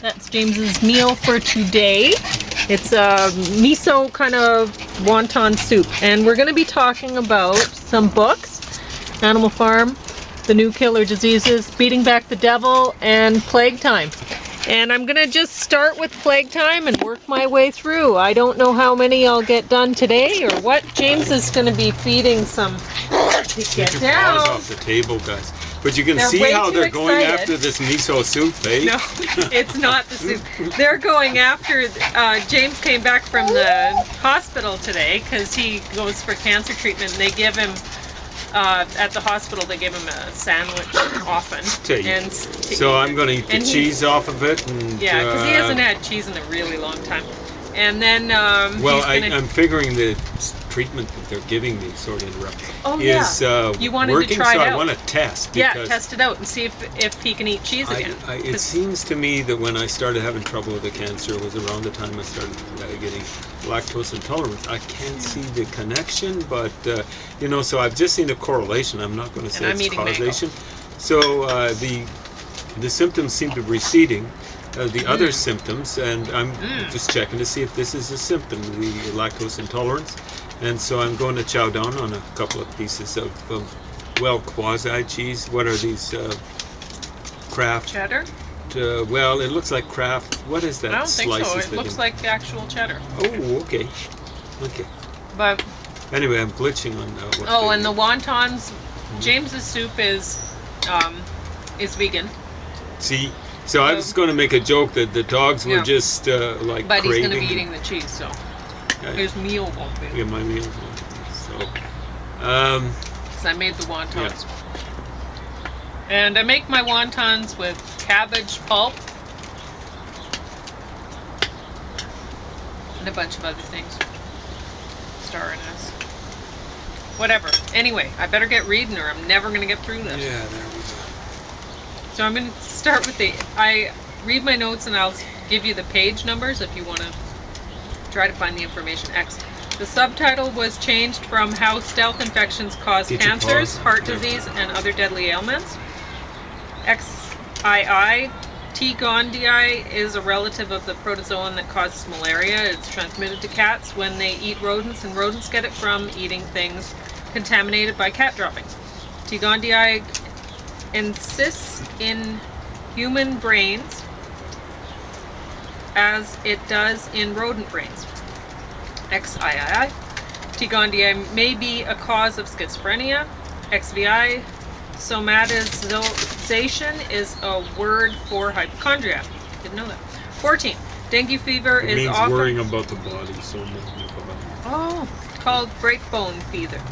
That's James's meal for today. It's a miso kind of wonton soup, and we're going to be talking about some books: Animal Farm, The New Killer Diseases, Beating Back the Devil, and Plague Time. And I'm going to just start with Plague Time and work my way through. I don't know how many I'll get done today or what. James is going to be feeding some. Get down! Off the table, guys. But you can see how they're going after this miso soup, eh? No, it's not the soup. They're going after, James came back from the hospital today because he goes for cancer treatment, and they give him, at the hospital, they give him a sandwich often. So I'm going to eat the cheese off of it. And, yeah, because he hasn't had cheese in a really long time. And then, well, I'm figuring the treatment that they're giving me, sort of interrupting, is you wanted working, to try so it out. I want to test. Yeah, test it out and see if he can eat cheese again. It seems to me that when I started having trouble with the cancer, it was around the time I started getting lactose intolerance. I can't see the connection, but, you know, so I've just seen a correlation. I'm not going to say it's causation. So the symptoms seem to be receding. The other symptoms, and I'm just checking to see if this is a symptom, the lactose intolerance. And so I'm going to chow down on a couple of pieces of, well, quasi cheese. What are these? Kraft? Cheddar? Well, it looks like Kraft. What is that? I don't think so. It looks like actual cheddar. Oh, okay. Okay. But anyway, I'm glitching on what and the wontons. James's soup is vegan. See? So I was going to make a joke that the dogs were just like but craving. He's going to be eating the cheese, so his meal won't be. Yeah, my meal won't be. So I made the wontons. Yeah. And I make my wontons with cabbage pulp and a bunch of other things. Star anise. Whatever. Anyway, I better get reading or I'm never going to get through this. Yeah, there we go. So I'm going to start with I read my notes and I'll give you the page numbers if you want to try to find the information. X. The subtitle was changed from How Stealth Infections Cause Cancers, Heart Disease, and Other Deadly Ailments. XII. T. gondii is a relative of the protozoan that causes malaria. It's transmitted to cats when they eat rodents, and rodents get it from eating things contaminated by cat droppings. T. gondii insists in human brains as it does in rodent brains. XII. T. gondii may be a cause of schizophrenia. XVI. Somatization is a word for hypochondria. Didn't know that. 14. Dengue fever is often worrying about the body so much. Called breakbone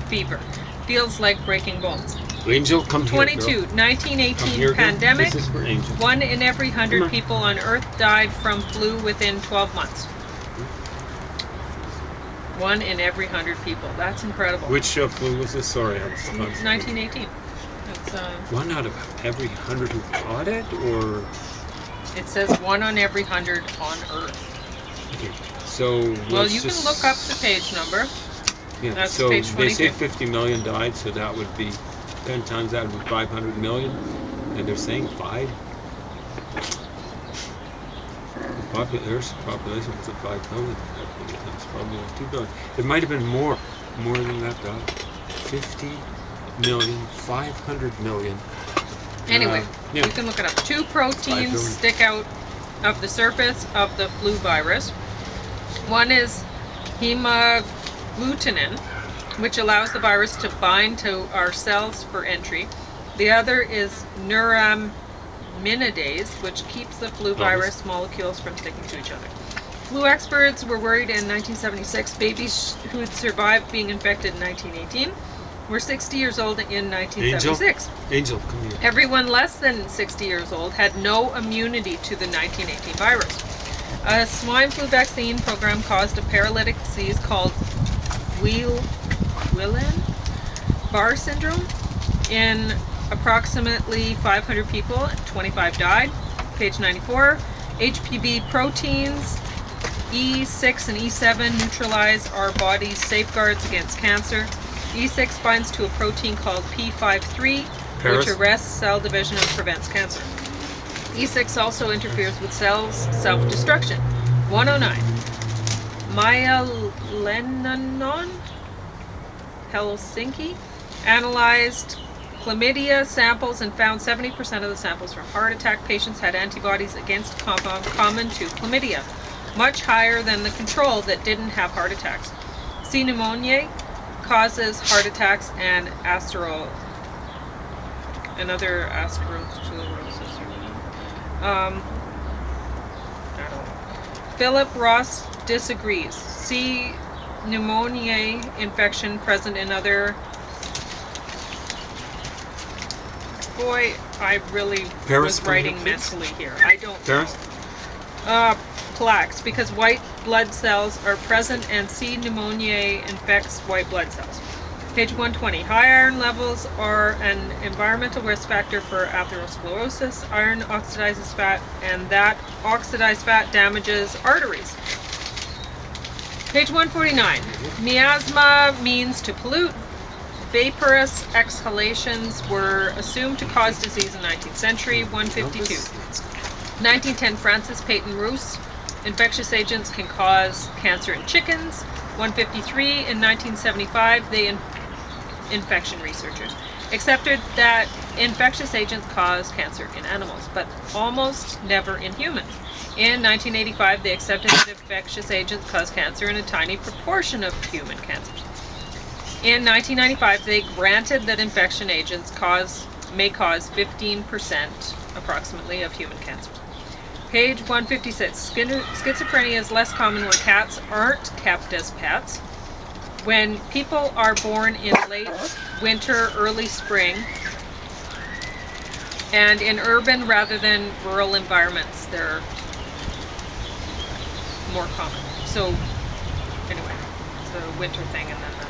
fever. Feels like breaking bones. Angel, come 22. Here, 1918 pandemic. This is for Angel. 1 in every 100 people on Earth died from flu within 12 months. 1 in every 100 people. That's incredible. Which flu was this? Sorry, I was 1918. That's 1 out of every 100 who caught it, or it says 1 on every 100 on Earth. Okay, so well, you can look up the page number. Yeah, that's so page 22. They say 50 million died, so that would be 10 times that would be 500 million, and they're saying 5. Earth's population was at 5 billion. That's probably like 2 billion. It might have been more than that died. 50 million, 500 million. Anyway, you can look it up. 2 proteins stick out of the surface of the flu virus. One is hemagglutinin, which allows the virus to bind to our cells for entry. The other is neuraminidase, which keeps the flu virus molecules from sticking to each other. Flu experts were worried in 1976. Babies who had survived being infected in 1918 were 60 years old in 1976. Angel, come here. Everyone less than 60 years old had no immunity to the 1918 virus. A swine flu vaccine program caused a paralytic disease called Guillain-Barré syndrome in approximately 500 people. 25 died. Page 94. HPV proteins E6 and E7 neutralize our body's safeguards against cancer. E6 binds to a protein called P53, which arrests cell division and prevents cancer. E6 also interferes with cells' self-destruction. 109. Maya Lennon, Helsinki, analyzed chlamydia samples and found 70% of the samples from heart attack patients had antibodies against a compound common to chlamydia, much higher than the control that didn't have heart attacks. C. pneumoniae causes heart attacks and another atherosclerosis. I don't know. Philip Ross disagrees. C. pneumoniae infection present in other. Boy, I really was writing messily here. I don't know. Plaques, because white blood cells are present and C. pneumoniae infects white blood cells. Page 120. High iron levels are an environmental risk factor for atherosclerosis. Iron oxidizes fat, and that oxidized fat damages arteries. Page 149. Miasma means to pollute. Vaporous exhalations were assumed to cause disease in the 19th century. 152. 1910, Francis Peyton Roos. Infectious agents can cause cancer in chickens. 153. In 1975, infection researchers accepted that infectious agents cause cancer in animals, but almost never in humans. In 1985, they accepted that infectious agents cause cancer in a tiny proportion of human cancers. In 1995, they granted that infection agents may cause 15% approximately of human cancers. Page 156. Schizophrenia is less common when cats aren't kept as pets. When people are born in late winter, early spring, and in urban rather than rural environments, they're more common. So, anyway, the winter thing and then that.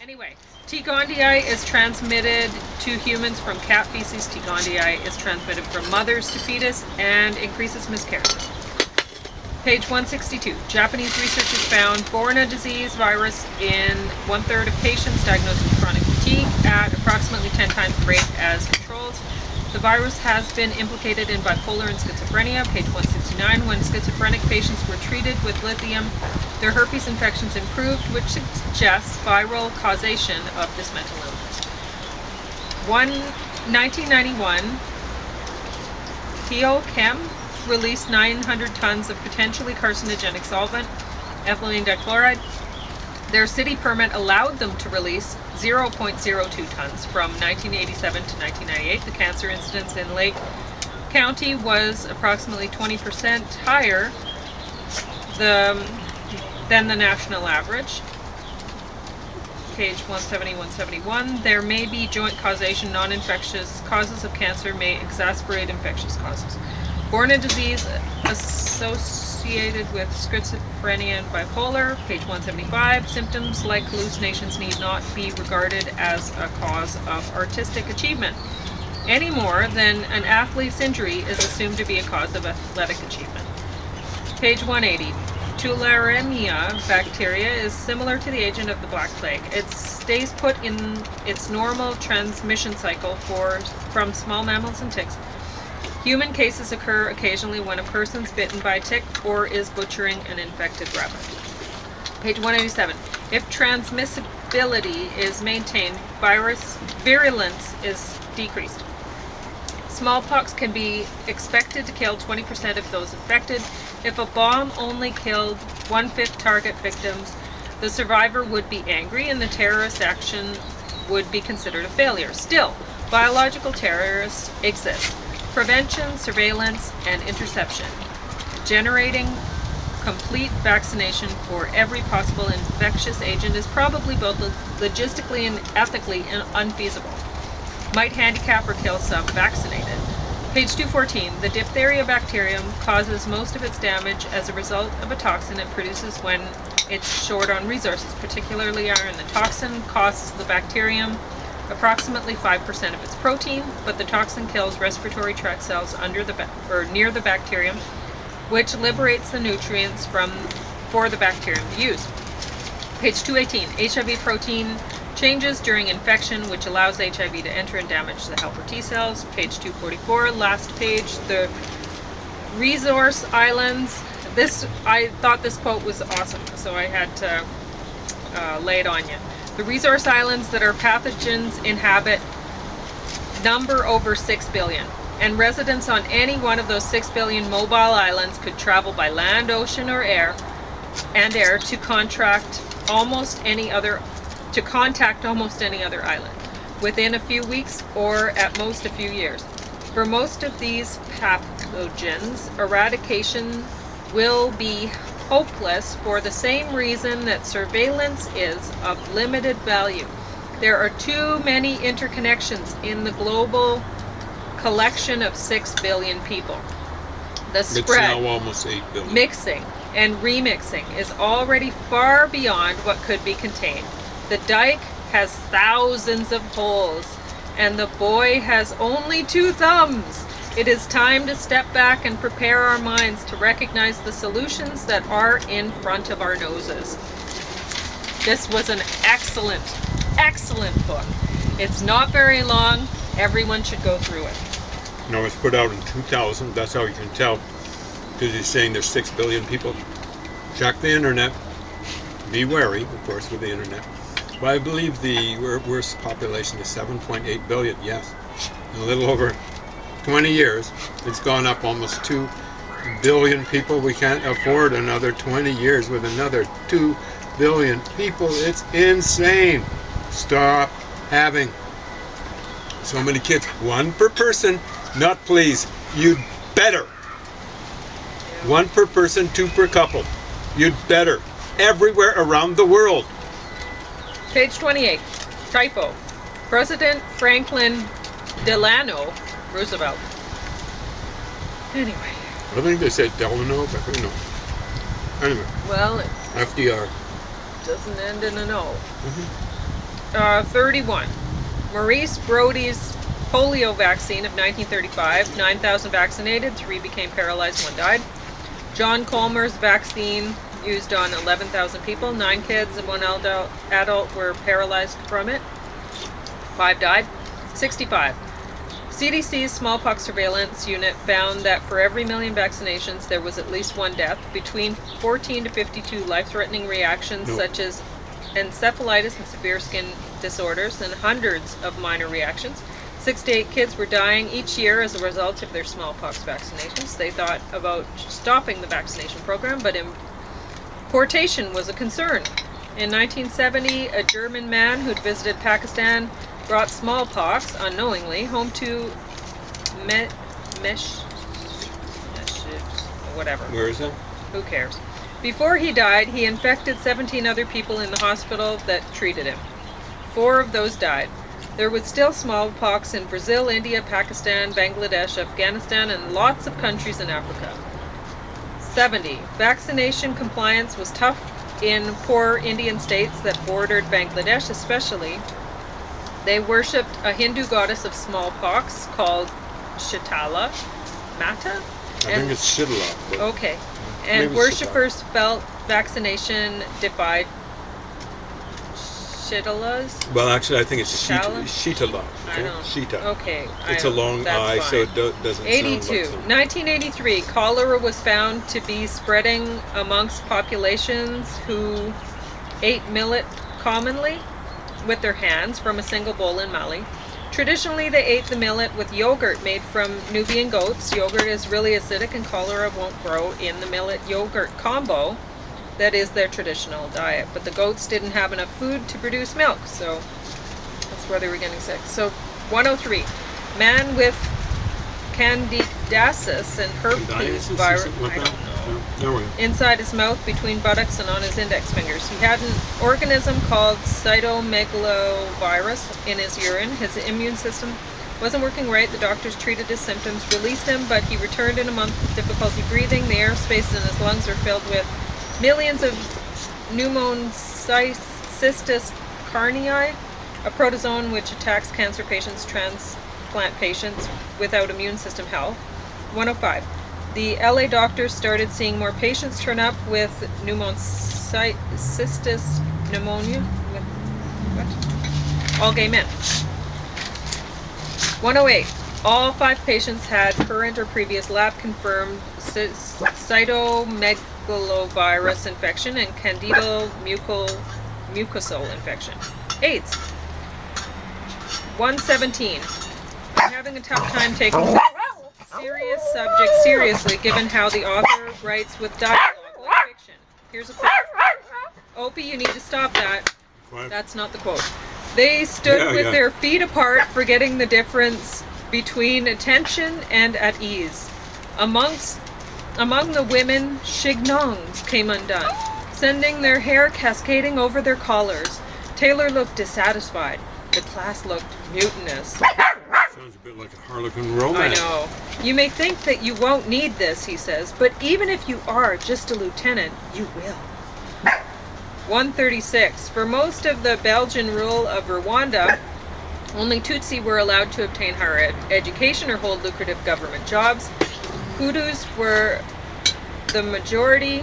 Anyway, T. gondii is transmitted to humans from cat feces. T. gondii is transmitted from mothers to fetus and increases miscarriages. Page 162. Japanese researchers found Borna disease virus in 1/3 of patients diagnosed with chronic fatigue at approximately 10 times the rate as controls. The virus has been implicated in bipolar and schizophrenia. Page 169. When schizophrenic patients were treated with lithium, their herpes infections improved, which suggests viral causation of this mental illness. 1991, Geochem released 900 tons of potentially carcinogenic solvent, ethylene dichloride. Their city permit allowed them to release 0.02 tons from 1987 to 1998. The cancer incidence in Lake County was approximately 20% higher than the national average. Page 170, 171. There may be joint causation. Non-infectious causes of cancer may exacerbate infectious causes. Borna disease associated with schizophrenia and bipolar. Page 175. Symptoms like hallucinations need not be regarded as a cause of artistic achievement any more than an athlete's injury is assumed to be a cause of athletic achievement. Page 180. Tularemia bacteria is similar to the agent of the Black Plague. It stays put in its normal transmission cycle from small mammals and ticks. Human cases occur occasionally when a person's bitten by a tick or is butchering an infected rabbit. Page 187. If transmissibility is maintained, virulence is decreased. Smallpox can be expected to kill 20% of those infected. If a bomb only killed 1/5 target victims, the survivor would be angry and the terrorist action would be considered a failure. Still, biological terrorists exist. Prevention, surveillance, and interception. Generating complete vaccination for every possible infectious agent is probably both logistically and ethically unfeasible. Might handicap or kill some vaccinated. Page 214. The diphtheria bacterium causes most of its damage as a result of a toxin it produces when it's short on resources, particularly iron. The toxin costs the bacterium approximately 5% of its protein, but the toxin kills respiratory tract cells near the bacterium, which liberates the nutrients for the bacterium to use. Page 218. HIV protein changes during infection, which allows HIV to enter and damage the helper T cells. Page 244, last page, the resource islands. I thought this quote was awesome, so I had to lay it on you. The resource islands that our pathogens inhabit number over 6 billion, and residents on any one of those 6 billion mobile islands could travel by land, ocean, or air to contact almost any other island within a few weeks or at most a few years. For most of these pathogens, eradication will be hopeless for the same reason that surveillance is of limited value. There are too many interconnections in the global collection of 6 billion people. The spread, it's now almost 8 billion. Mixing and remixing is already far beyond what could be contained. The dike has thousands of holes, and the boy has only 2 thumbs. It is time to step back and prepare our minds to recognize the solutions that are in front of our noses. This was an excellent, excellent book. It's not very long. Everyone should go through it. No, it was put out in 2000. That's how you can tell, because he's saying there's 6 billion people. Check the internet. Be wary, of course, with the internet. But I believe the worst population is 7.8 billion. Yes, in a little over 20 years, it's gone up almost 2 billion people. We can't afford another 20 years with another 2 billion people. It's insane. Stop having so many kids. 1 per person. Not please. You'd better. 1 per person, 2 per couple. You'd better. Everywhere around the world. Page 28. Typo. President Franklin Delano Roosevelt. Anyway. I think they said Delano, but who knows? Anyway. Well, it FDR. doesn't end in an O. 31. Maurice Brody's polio vaccine of 1935. 9,000 vaccinated, 3 became paralyzed, 1 died. John Colmer's vaccine used on 11,000 people. 9 kids and 1 adult were paralyzed from it. 5 died. 65. CDC's smallpox surveillance unit found that for every million vaccinations, there was at least 1 death. Between 14 to 52 life-threatening reactions such as encephalitis and severe skin disorders, and hundreds of minor reactions. 6 to 8 kids were dying each year as a result of their smallpox vaccinations. They thought about stopping the vaccination program, but importation was a concern. In 1970, a German man who'd visited Pakistan brought smallpox unknowingly home to whatever. Where is that? Who cares? Before he died, he infected 17 other people in the hospital that treated him. 4 of those died. There was still smallpox in Brazil, India, Pakistan, Bangladesh, Afghanistan, and lots of countries in Africa. 70. Vaccination compliance was tough in poor Indian states that bordered Bangladesh especially. They worshipped a Hindu goddess of smallpox called Shitala Mata. I think it's Shitala. Okay. And worshippers felt vaccination defied Shitalas. Well, actually, I think it's Shitala. Shitala. I don't. Shita. Okay. It's a long I, fine. so it doesn't 82. sound like something. 1983, cholera was found to be spreading amongst populations who ate millet commonly with their hands from a single bowl in Mali. Traditionally, they ate the millet with yogurt made from Nubian goats. Yogurt is really acidic and cholera won't grow in the millet yogurt combo. That is their traditional diet. But the goats didn't have enough food to produce milk, so that's where they were getting sick. So 103, man with candidiasis and herpes virus. I don't know. Inside his mouth, between buttocks and on his index fingers. He had an organism called cytomegalovirus in his urine. His immune system wasn't working right. The doctors treated his symptoms, released him, but he returned in a month with difficulty breathing. The air spaces in his lungs are filled with millions of pneumocystis carnii, a protozoan which attacks cancer patients, transplant patients without immune system health. 105. The LA doctors started seeing more patients turn up with pneumocystis pneumonia. What? all gay men. 108. All 5 patients had current or previous lab-confirmed cytomegalovirus infection and candidal mucosal infection. AIDS. 117. I'm having a tough time taking this serious subject seriously, given how the author writes with dialogue like fiction. Here's a quote. Opie, you need to stop that. What? That's not the quote. They stood with their feet apart, forgetting the difference between attention and at ease. Among the women, chignons came undone, sending their hair cascading over their collars. Taylor looked dissatisfied. The class looked mutinous. Sounds a bit like a Harlequin romance. I know. You may think that you won't need this, he says, but even if you are just a lieutenant, you will. 136. For most of the Belgian rule of Rwanda, only Tutsi were allowed to obtain higher education or hold lucrative government jobs. Hutus were the majority.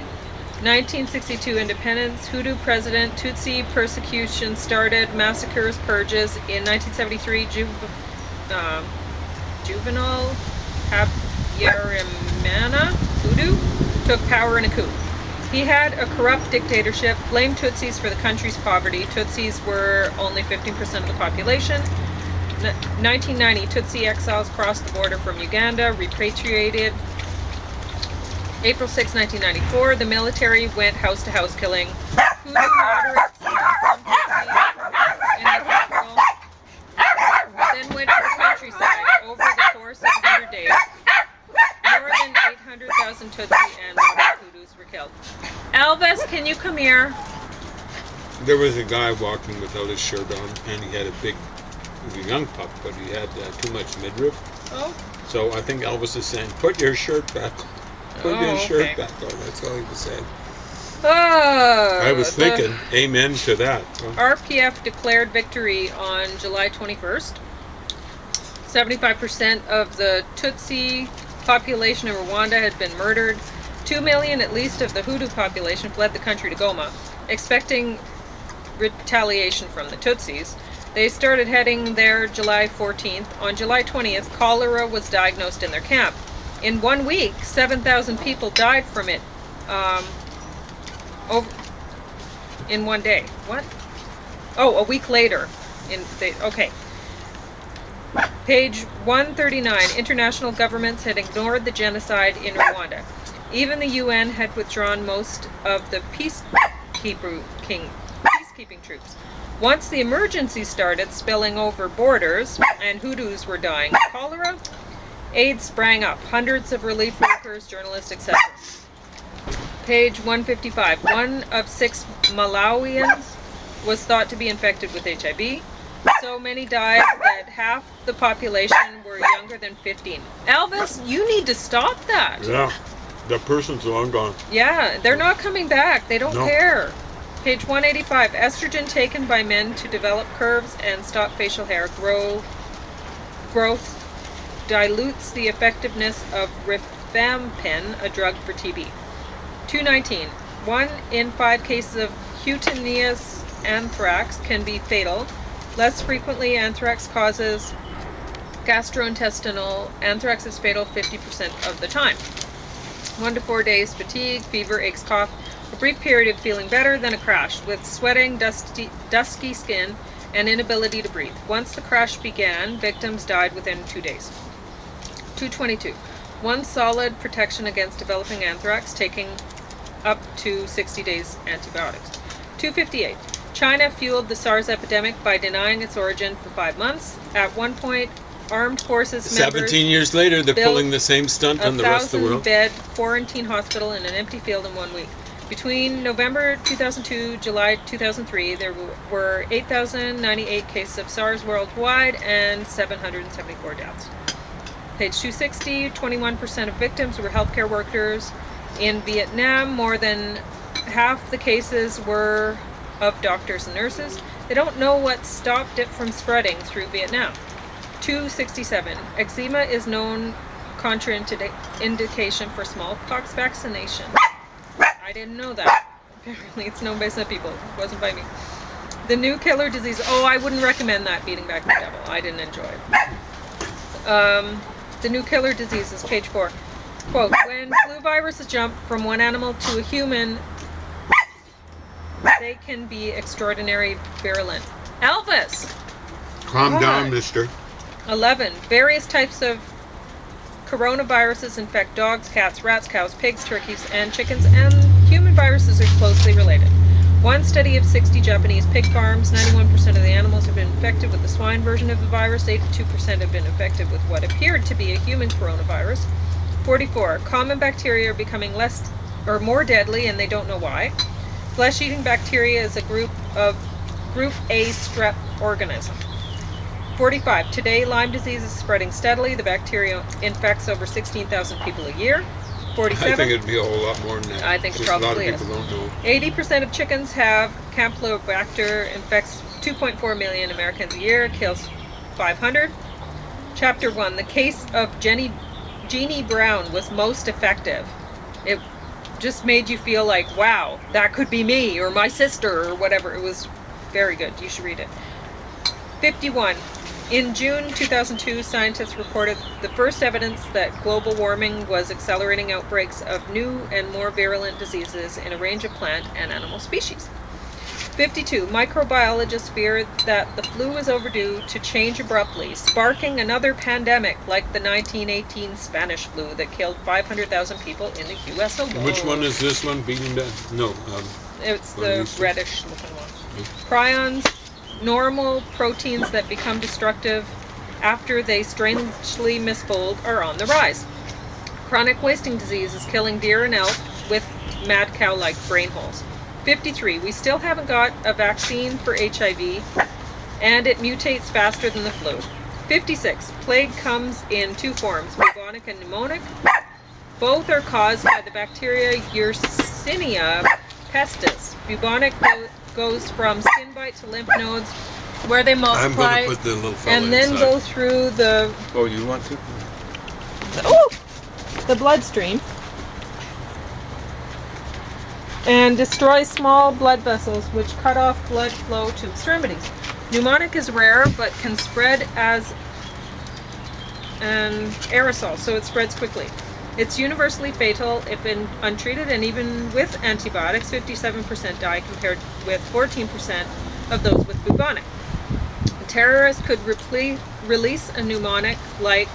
1962 independence, Hutu president, Tutsi persecution started, massacres, purges. In 1973, Juvenal Habyarimana, Hutu, took power in a coup. He had a corrupt dictatorship, blamed Tutsis for the country's poverty. Tutsis were only 15% of the population. 1990, Tutsi exiles crossed the border from Uganda, repatriated. April 6, 1994, the military went house to house killing Hutu moderates and some Tutsi in the capital, then went to the countryside over the course of 100 days. More than 800,000 Tutsi and moderate Hutus were killed. Elvis, can you come here? There was a guy walking without his shirt on, and he had he was a young pup, but he had too much midriff. Oh. So I think Elvis is saying, put your shirt back on. Put your shirt back on. That's all he was saying. I was thinking, amen to that. RPF declared victory on July 21st. 75% of the Tutsi population in Rwanda had been murdered. 2 million at least of the Hutu population fled the country to Goma, expecting retaliation from the Tutsis. They started heading there July 14th. On July 20th, cholera was diagnosed in their camp. In 1 week, 7,000 people died from it in 1 day. What? Oh, a week later. Okay. Page 139. International governments had ignored the genocide in Rwanda. Even the UN had withdrawn most of the peacekeeping troops. Once the emergency started spilling over borders and Hutus were dying of cholera, AIDS sprang up. Hundreds of relief workers, journalists, etc. Page 155. 1 of 6 Malawians was thought to be infected with HIV. So many died that half the population were younger than 15. Elvis, you need to stop that. Yeah, that person's long gone. Yeah, they're not coming back. They don't care. Page 185. Estrogen taken by men to develop curves and stop facial hair growth dilutes the effectiveness of rifampin, a drug for TB. 219. 1 in 5 cases of cutaneous anthrax can be fatal. Less frequently, anthrax causes gastrointestinal. Anthrax is fatal 50% of the time. 1 to 4 days, fatigue, fever, aches, cough. A brief period of feeling better, then a crash, with sweating, dusky skin, and inability to breathe. Once the crash began, victims died within 2 days. 222. 1 solid protection against developing anthrax, taking up to 60 days antibiotics. 258. China fueled the SARS epidemic by denying its origin for 5 months. At one point, armed forces members 17 years later, they're pulling the same stunt on the rest of the world. 1,000-bed quarantine hospital in an empty field in 1 week. Between November 2002, July 2003, there were 8,098 cases of SARS worldwide and 774 deaths. Page 260, 21% of victims were healthcare workers. In Vietnam, more than half the cases were of doctors and nurses. They don't know what stopped it from spreading through Vietnam. 267. Eczema is known contraindication for smallpox vaccination. I didn't know that. Apparently it's known by some people. It wasn't by me. The new killer disease. Oh, I wouldn't recommend that, beating back the devil. I didn't enjoy it. The new killer diseases, page 4. Quote, when flu viruses jump from one animal to a human, they can be extraordinarily virulent. Elvis! Calm down, mister. 11. Various types of coronaviruses infect dogs, cats, rats, cows, pigs, turkeys, and chickens, and human viruses are closely related. One study of 60 Japanese pig farms, 91% of the animals have been infected with the swine version of the virus, 82% have been infected with what appeared to be a human coronavirus. 44. Common bacteria are becoming less or more deadly, and they don't know why. Flesh-eating bacteria is a group A strep organism. 45. Today, Lyme disease is spreading steadily. The bacteria infects over 16,000 people a year. 47. I think it'd be a whole lot more than that. I think it Just a lot of probably is. people don't know. 80% of chickens have Campylobacter, infects 2.4 million Americans a year, kills 500. Chapter 1. The case of Jeannie Brown was most effective. It just made you feel like, wow, that could be me or my sister or whatever. It was very good. You should read it. 51. In June 2002, scientists reported the first evidence that global warming was accelerating outbreaks of new and more virulent diseases in a range of plant and animal species. 52. Microbiologists fear that the flu is overdue to change abruptly, sparking another pandemic like the 1918 Spanish flu that killed 500,000 people in the U.S. alone. Which one is this one beating down? No. It's the reddish looking one. Prions, normal proteins that become destructive after they strangely misfold, are on the rise. Chronic wasting disease is killing deer and elk with mad cow-like brain holes. 53. We still haven't got a vaccine for HIV, and it mutates faster than the flu. 56. Plague comes in two forms, bubonic and pneumonic. Both are caused by the bacteria Yersinia pestis. Bubonic goes from skin bite to lymph nodes, where they multiply, I'm going to put the little fella and then inside. go through the Oh, you want to? the bloodstream and destroy small blood vessels, which cut off blood flow to extremities. Pneumonic is rare, but can spread as an aerosol, so it spreads quickly. It's universally fatal if untreated, and even with antibiotics, 57% die compared with 14% of those with bubonic. A terrorist could release a pneumonic like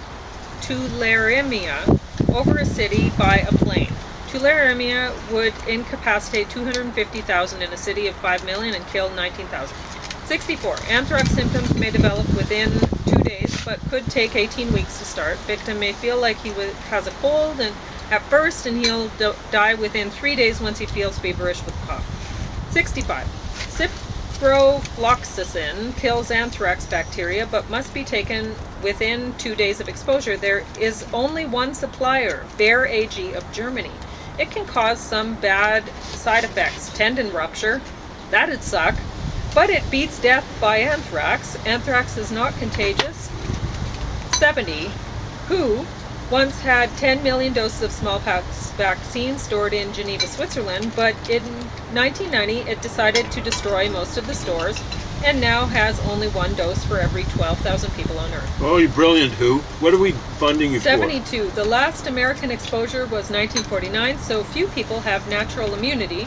tularemia over a city by a plane. Tularemia would incapacitate 250,000 in a city of 5 million and kill 19,000. 64. Anthrax symptoms may develop within 2 days, but could take 18 weeks to start. Victim may feel like he has a cold at first, and he'll die within 3 days once he feels feverish with a cough. 65. Ciprofloxacin kills anthrax bacteria, but must be taken within 2 days of exposure. There is only one supplier, Bayer AG of Germany. It can cause some bad side effects. Tendon rupture, that'd suck. But it beats death by anthrax. Anthrax is not contagious. 70. WHO once had 10 million doses of smallpox vaccine stored in Geneva, Switzerland, but in 1990 it decided to destroy most of the stores and now has only one dose for every 12,000 people on Earth. Oh, you brilliant, who? What are we funding you 72. The last American exposure was 1949, so few people have natural immunity.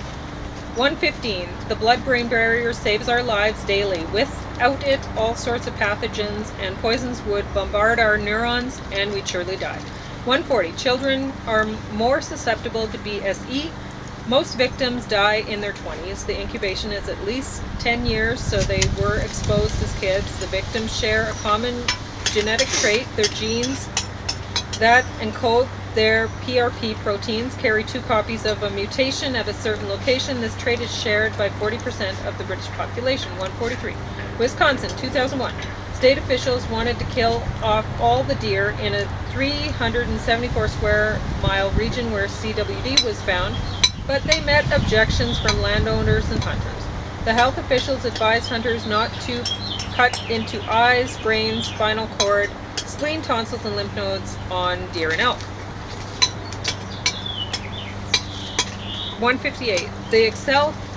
115. The blood-brain barrier saves our lives daily. Without it, all sorts of pathogens and poisons would bombard our neurons and we'd surely die. 140. Children are more susceptible to BSE. Most victims die in their 20s. The incubation is at least 10 years, so they were exposed as kids. The victims share a common genetic trait. Their genes that encode their PRP proteins carry 2 copies of a mutation at a certain location. This trait is shared by 40% of the British population. 143. Wisconsin, 2001. State officials wanted to kill off all the deer in a 374 square mile region where CWD was found, but they met objections from landowners and hunters. The health officials advised hunters not to cut into eyes, brains, spinal cord, spleen, tonsils, and lymph nodes on deer and elk. 158. The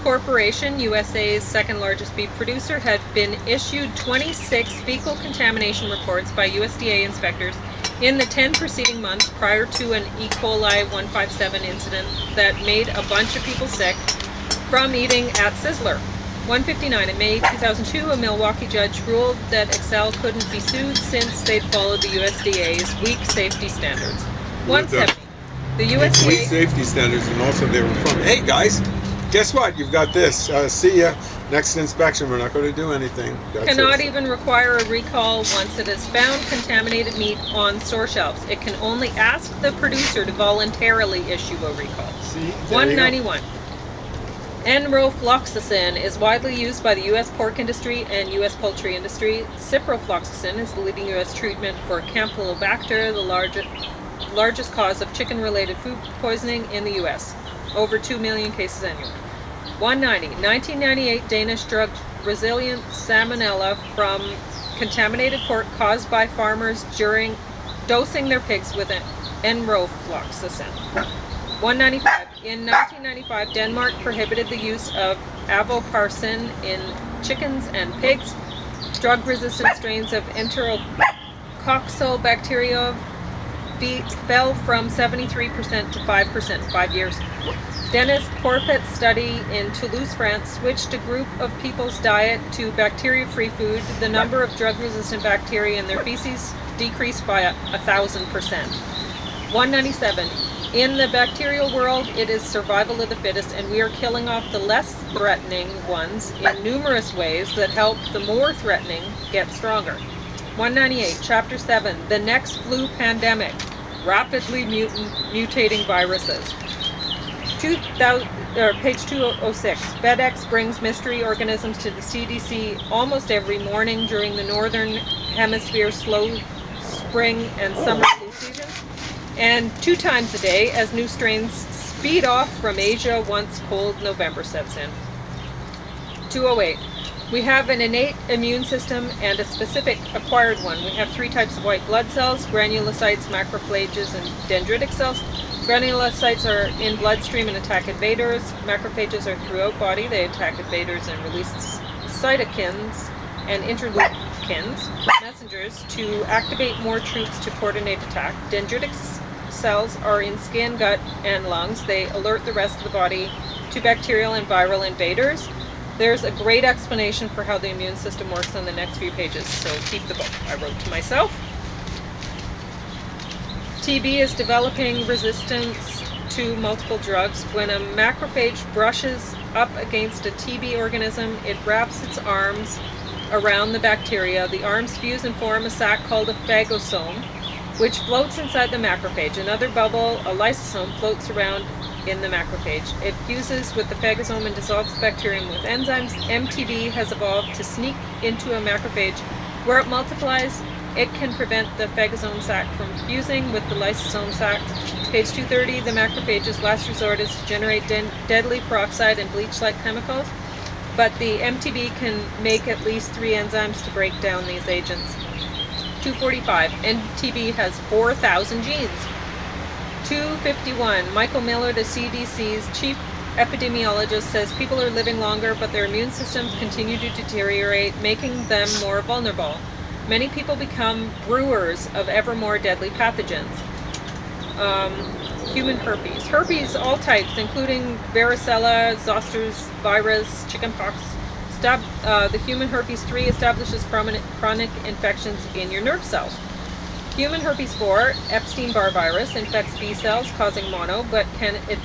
Corporation, USA's second largest beef producer, had been issued 26 fecal contamination reports by USDA inspectors in the 10 preceding months prior to an E. coli 157 incident that made a bunch of people sick from eating at Sizzler. 159. In May 2002, a Milwaukee judge ruled that Excel couldn't be sued since they'd followed the USDA's weak safety standards. 170. The Weak USDA safety standards, and also they were from. Hey guys, guess what? You've got this. See ya. Next inspection, we're not going to do anything. That's cannot it. even require a recall once it has found contaminated meat on store shelves. It can only ask the producer to voluntarily issue a recall. See, there you go. 191. Enrofloxacin is widely used by the U.S. pork industry and U.S. poultry industry. Ciprofloxacin is the leading U.S. treatment for Campylobacter, the largest cause of chicken-related food poisoning in the U.S. Over 2 million cases annually. 190. 1998 Danish drug resilient salmonella from contaminated pork caused by farmers during dosing their pigs with enrofloxacin. 195. In 1995, Denmark prohibited the use of avoparcin in chickens and pigs. Drug-resistant strains of enterococcal bacteria fell from 73% to 5% in 5 years. Dennis Corpet's study in Toulouse, France, switched a group of people's diet to bacteria-free food. The number of drug-resistant bacteria in their feces decreased by 1,000%. 197. In the bacterial world, it is survival of the fittest, and we are killing off the less threatening ones in numerous ways that help the more threatening get stronger. 198. Chapter 7. The next flu pandemic. Rapidly mutating viruses. Page 206. FedEx brings mystery organisms to the CDC almost every morning during the northern hemisphere slow spring and summer flu seasons, and 2 times a day as new strains speed off from Asia once cold November sets in. 208. We have an innate immune system and a specific acquired one. We have 3 types of white blood cells: granulocytes, macrophages, and dendritic cells. Granulocytes are in bloodstream and attack invaders. Macrophages are throughout body. They attack invaders and release cytokines and interleukins, messengers, to activate more troops to coordinate attack. Dendritic cells are in skin, gut, and lungs. They alert the rest of the body to bacterial and viral invaders. There's a great explanation for how the immune system works on the next few pages, so keep the book. I wrote to myself. TB is developing resistance to multiple drugs. When a macrophage brushes up against a TB organism, it wraps its arms around the bacteria. The arms fuse and form a sac called a phagosome, which floats inside the macrophage. Another bubble, a lysosome, floats around in the macrophage. It fuses with the phagosome and dissolves the bacterium with enzymes. MTB has evolved to sneak into a macrophage where it multiplies. It can prevent the phagosome sac from fusing with the lysosome sac. Page 230, the macrophage's last resort is to generate deadly peroxide and bleach-like chemicals, but the MTB can make at least 3 enzymes to break down these agents. 245, MTB has 4,000 genes. 251, Michael Miller, the CDC's chief epidemiologist, says people are living longer, but their immune systems continue to deteriorate, making them more vulnerable. Many people become brewers of ever more deadly pathogens. Human herpes. Herpes, all types, including varicella, zoster's virus, chickenpox. The human herpes 3 establishes chronic infections in your nerve cells. Human herpes 4, Epstein-Barr virus, infects B cells, causing mono, but can advance